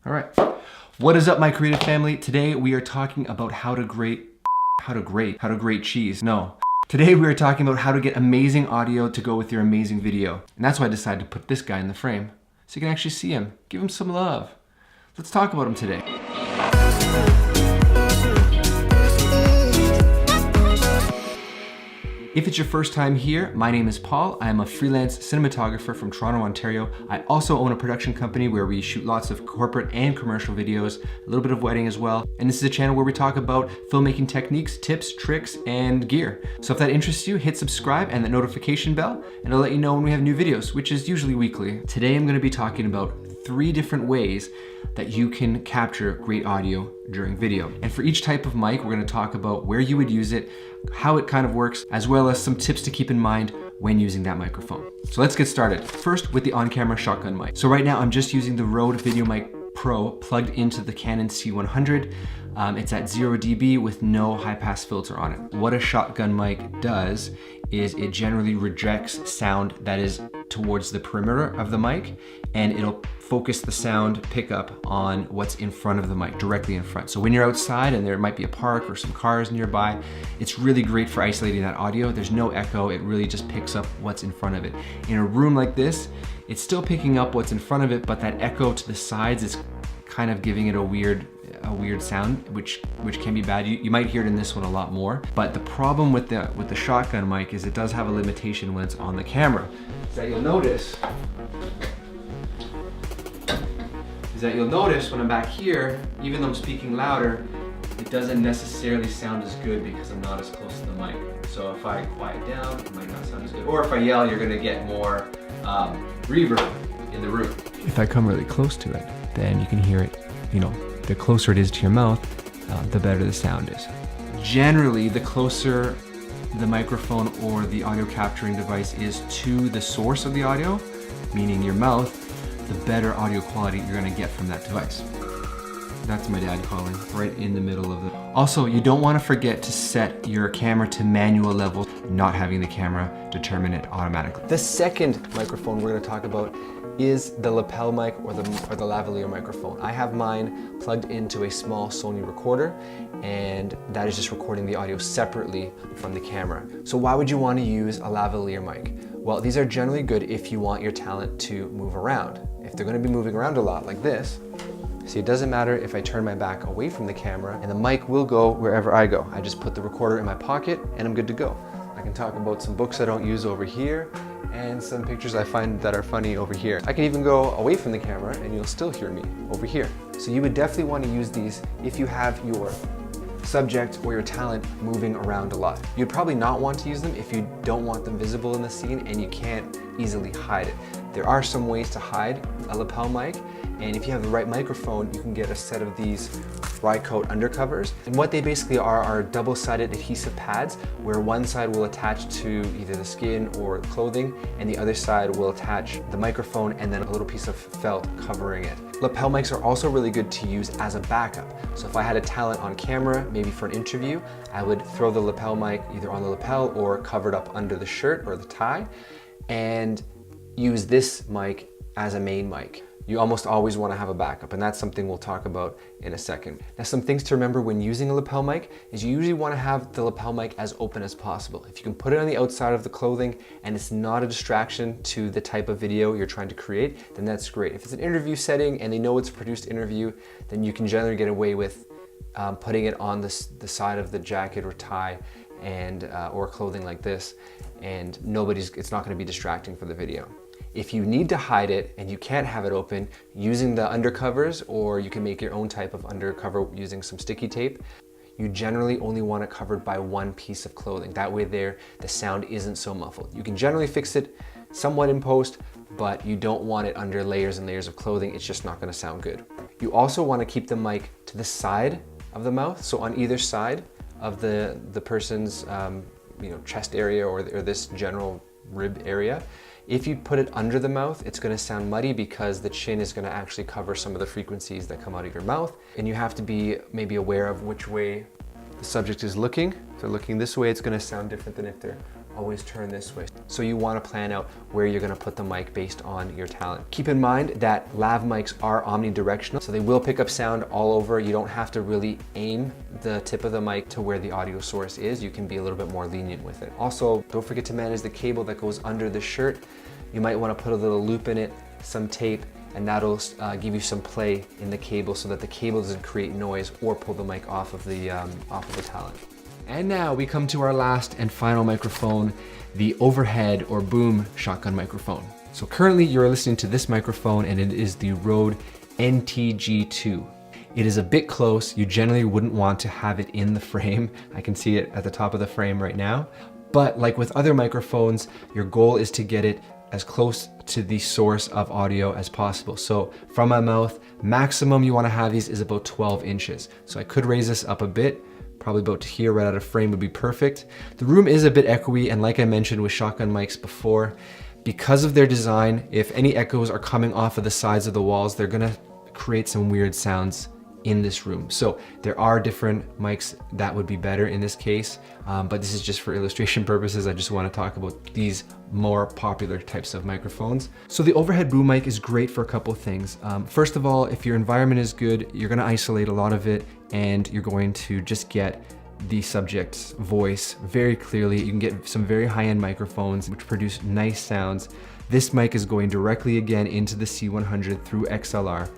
All right. What is up, my creative family? Today we are talking about how to grate cheese. No. Today we are talking about how to get amazing audio to go with your amazing video. And that's why I decided to put this guy in the frame so you can actually see him. Give him some love. Let's talk about him today. If it's your first time here, my name is Paul. I am a freelance cinematographer from Toronto, Ontario. I also own a production company where we shoot lots of corporate and commercial videos, a little bit of wedding as well. And this is a channel where we talk about filmmaking techniques, tips, tricks, and gear. So if that interests you, hit subscribe and that notification bell, and I'll let you know when we have new videos, which is usually weekly. Today I'm gonna be talking about 3 different ways that you can capture great audio during video. And for each type of mic, we're gonna talk about where you would use it, how it kind of works, as well as some tips to keep in mind when using that microphone. So let's get started. First with the on-camera shotgun mic. So right now I'm just using the Rode VideoMic Pro plugged into the Canon C100. It's at 0 dB with no high pass filter on it. What a shotgun mic does is it generally rejects sound that is towards the perimeter of the mic, and it'll focus the sound pickup on what's in front of the mic, directly in front. So when you're outside and there might be a park or some cars nearby, it's really great for isolating that audio. There's no echo, it really just picks up what's in front of it. In a room like this, it's still picking up what's in front of it, but that echo to the sides is kind of giving it a weird sound, which can be bad. You might hear it in this one a lot more. But the problem with the shotgun mic is it does have a limitation when it's on the camera. That you'll notice when I'm back here, even though I'm speaking louder, it doesn't necessarily sound as good because I'm not as close to the mic. So if I quiet down, it might not sound as good. Or if I yell, you're gonna get more reverb in the room. If I come really close to it, then you can hear it, the closer it is to your mouth, the better the sound is. Generally, the closer the microphone or the audio capturing device is to the source of the audio, meaning your mouth, the better audio quality you're gonna get from that device. That's my dad calling, right in the middle of the... Also, you don't wanna forget to set your camera to manual level, not having the camera determine it automatically. The second microphone we're gonna talk about is the lapel mic or the lavalier microphone. I have mine plugged into a small Sony recorder, and that is just recording the audio separately from the camera. So why would you want to use a lavalier mic? Well, these are generally good if you want your talent to move around. If they're going to be moving around a lot like this, see, it doesn't matter if I turn my back away from the camera, and the mic will go wherever I go. I just put the recorder in my pocket and I'm good to go. I can talk about some books I don't use over here, and some pictures I find that are funny over here. I can even go away from the camera and you'll still hear me over here. So you would definitely want to use these if you have your subject or your talent moving around a lot. You'd probably not want to use them if you don't want them visible in the scene and you can't easily hide it. There are some ways to hide a lapel mic, and if you have the right microphone, you can get a set of these Rycoat undercovers. And what they basically are double-sided adhesive pads where one side will attach to either the skin or clothing, and the other side will attach the microphone and then a little piece of felt covering it. Lapel mics are also really good to use as a backup. So if I had a talent on camera, maybe for an interview, I would throw the lapel mic either on the lapel or covered up under the shirt or the tie, and use this mic as a main mic. You almost always want to have a backup, and that's something we'll talk about in a second. Now, some things to remember when using a lapel mic is you usually want to have the lapel mic as open as possible. If you can put it on the outside of the clothing and it's not a distraction to the type of video you're trying to create, then that's great. If it's an interview setting and they know it's a produced interview, then you can generally get away with putting it on the side of the jacket or tie and or clothing like this, and it's not going to be distracting for the video. If you need to hide it and you can't have it open, using the undercovers, or you can make your own type of undercover using some sticky tape, you generally only want it covered by one piece of clothing. That way the sound isn't so muffled. You can generally fix it somewhat in post, but you don't want it under layers and layers of clothing. It's just not gonna sound good. You also wanna keep the mic to the side of the mouth, so on either side of the person's chest area or this general rib area. If you put it under the mouth, it's gonna sound muddy because the chin is gonna actually cover some of the frequencies that come out of your mouth. And you have to be maybe aware of which way the subject is looking. If they're looking this way, it's gonna sound different than if they're always turn this way. So you want to plan out where you're going to put the mic based on your talent. Keep in mind that lav mics are omnidirectional, so they will pick up sound all over. You don't have to really aim the tip of the mic to where the audio source is. You can be a little bit more lenient with it. Also, don't forget to manage the cable that goes under the shirt. You might want to put a little loop in it, some tape, and that'll give you some play in the cable so that the cable doesn't create noise or pull the mic off of the talent. And now we come to our last and final microphone, the overhead or boom shotgun microphone. So currently you're listening to this microphone and it is the Rode NTG2. It is a bit close. You generally wouldn't want to have it in the frame. I can see it at the top of the frame right now. But like with other microphones, your goal is to get it as close to the source of audio as possible. So from my mouth, maximum you want to have these is about 12 inches. So I could raise this up a bit, probably about to here right out of frame would be perfect. The room is a bit echoey, and like I mentioned with shotgun mics before, because of their design, if any echoes are coming off of the sides of the walls, they're gonna create some weird sounds in this room. So there are different mics that would be better in this case, but this is just for illustration purposes. I just want to talk about these more popular types of microphones. So the overhead boom mic is great for a couple of things. First of all, if your environment is good, you're going to isolate a lot of it and you're going to just get the subject's voice very clearly. You can get some very high-end microphones which produce nice sounds. This mic is going directly again into the C100 through XLR.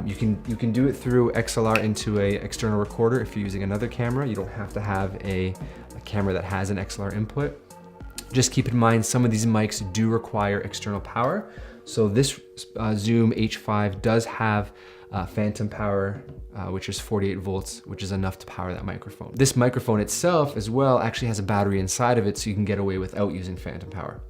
You can do it through XLR into a external recorder if you're using another camera. You don't have to have a camera that has an XLR input. Just keep in mind some of these mics do require external power. So this Zoom H5 does have phantom power, which is 48 volts, which is enough to power that microphone. This microphone itself as well actually has a battery inside of it, so you can get away without using phantom power.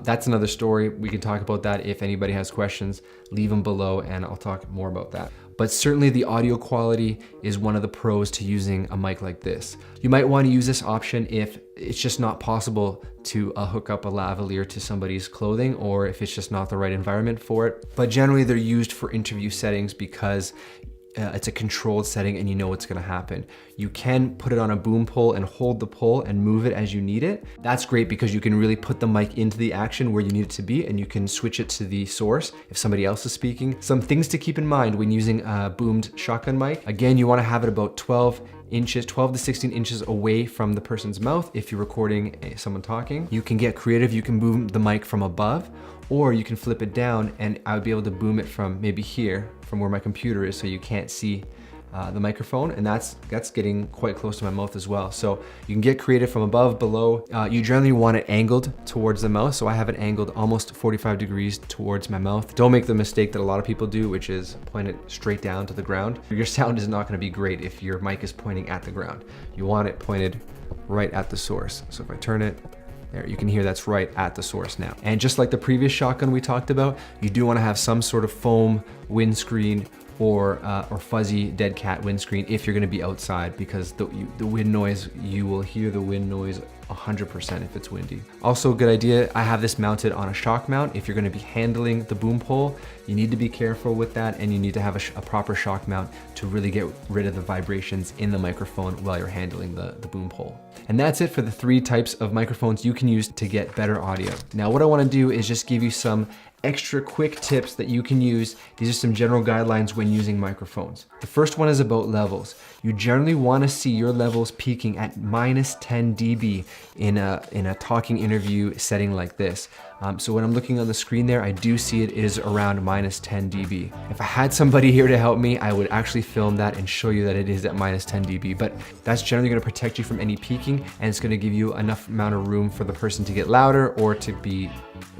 That's another story. We can talk about that. If anybody has questions, leave them below and I'll talk more about that. But certainly the audio quality is one of the pros to using a mic like this. You might want to use this option if it's just not possible to hook up a lavalier to somebody's clothing, or if it's just not the right environment for it. But generally they're used for interview settings because it's a controlled setting and you know what's gonna happen. You can put it on a boom pole and hold the pole and move it as you need it. That's great because you can really put the mic into the action where you need it to be, and you can switch it to the source if somebody else is speaking. Some things to keep in mind when using a boomed shotgun mic. Again, you wanna have it about 12 to 16 inches away from the person's mouth if you're recording someone talking. You can get creative, you can boom the mic from above, or you can flip it down and I would be able to boom it from maybe here, from where my computer is, so you can't see the microphone, and that's getting quite close to my mouth as well. So you can get creative from above, below. You generally want it angled towards the mouth, so I have it angled almost 45 degrees towards my mouth. Don't make the mistake that a lot of people do, which is point it straight down to the ground. Your sound is not gonna be great if your mic is pointing at the ground. You want it pointed right at the source. So if I turn it, there, you can hear that's right at the source now. And just like the previous shotgun we talked about, you do want to have some sort of foam windscreen or fuzzy dead cat windscreen if you're going to be outside, because the wind noise, you will hear the wind noise 100% if it's windy. Also a good idea, I have this mounted on a shock mount. If you're going to be handling the boom pole, you need to be careful with that, and you need to have a proper shock mount to really get rid of the vibrations in the microphone while you're handling the boom pole. And that's it for the 3 types of microphones you can use to get better audio. Now what I want to do is just give you some extra quick tips that you can use. These are some general guidelines when using microphones. The first one is about levels. You generally want to see your levels peaking at -10 dB in a talking interview setting like this. So when I'm looking on the screen there, I do see it is around -10 dB. If I had somebody here to help me, I would actually film that and show you that it is at -10 dB, but that's generally gonna protect you from any peaking, and it's gonna give you enough amount of room for the person to get louder or to be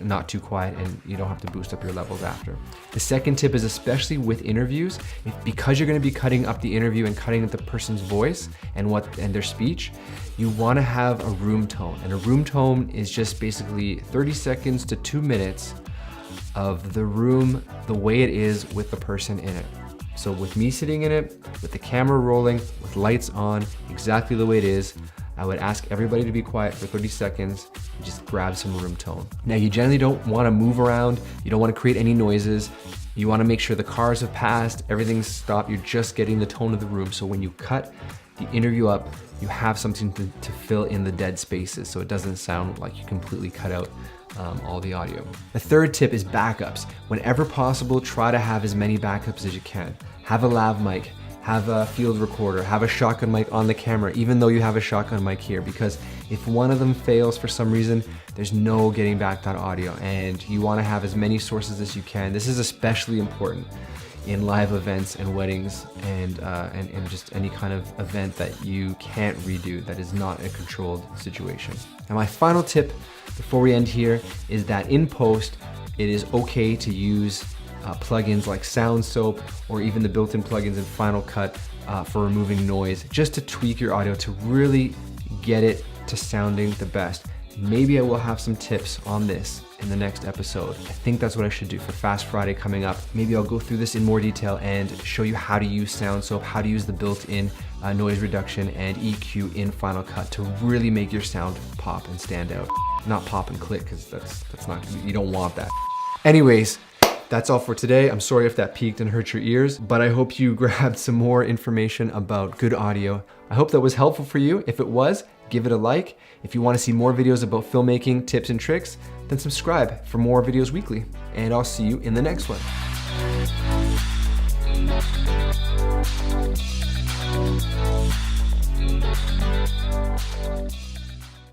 not too quiet, and you don't have to boost up your levels after. The second tip is, especially with interviews, because you're gonna be cutting up the interview and cutting up the person's voice and their speech, you wanna have a room tone. And a room tone is just basically 30 seconds to 2 minutes of the room the way it is with the person in it. So with me sitting in it, with the camera rolling, with lights on, exactly the way it is, I would ask everybody to be quiet for 30 seconds and just grab some room tone. Now you generally don't wanna move around, you don't wanna create any noises, you wanna make sure the cars have passed, everything's stopped, you're just getting the tone of the room. So when you cut the interview up, you have something to fill in the dead spaces so it doesn't sound like you completely cut out all the audio. The third tip is backups. Whenever possible, try to have as many backups as you can. Have a lav mic, have a field recorder, have a shotgun mic on the camera, even though you have a shotgun mic here, because if one of them fails for some reason, there's no getting back that audio, and you want to have as many sources as you can. This is especially important in live events and weddings and just any kind of event that you can't redo, that is not a controlled situation. And my final tip before we end here is that in post, it is okay to use plugins like Sound Soap or even the built-in plugins in Final Cut for removing noise, just to tweak your audio to really get it to sounding the best. Maybe I will have some tips on this in the next episode. I think that's what I should do for Fast Friday coming up. Maybe I'll go through this in more detail and show you how to use Sound Soap, how to use the built-in noise reduction and EQ in Final Cut to really make your sound pop and stand out. Not pop and click, because that's not, you don't want that. Anyways, that's all for today. I'm sorry if that peaked and hurt your ears, but I hope you grabbed some more information about good audio. I hope that was helpful for you. If it was, give it a like. If you want to see more videos about filmmaking tips and tricks, then subscribe for more videos weekly. And I'll see you in the next one.